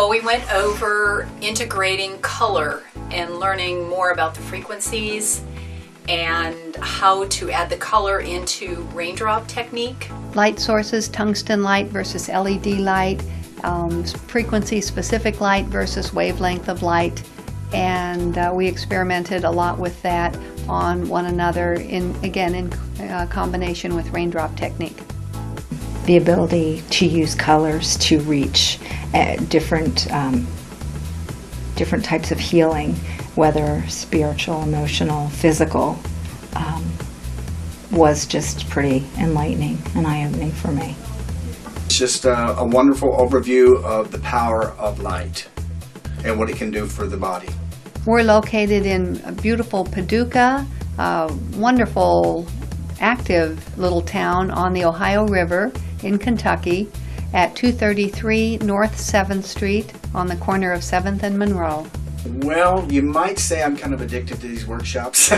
Well, we went over integrating color and learning more about the frequencies and how to add the color into Raindrop Technique. Light sources, tungsten light versus LED light, frequency-specific light versus wavelength of light, and we experimented a lot with that on one another, in combination with Raindrop Technique. The ability to use colors to reach different types of healing, whether spiritual, emotional, physical, was just pretty enlightening and eye-opening for me. It's just a wonderful overview of the power of light and what it can do for the body. We're located in beautiful Paducah, a wonderful, active little town on the Ohio River in Kentucky at 233 North 7th Street on the corner of 7th and Monroe. Well, you might say I'm kind of addicted to these workshops.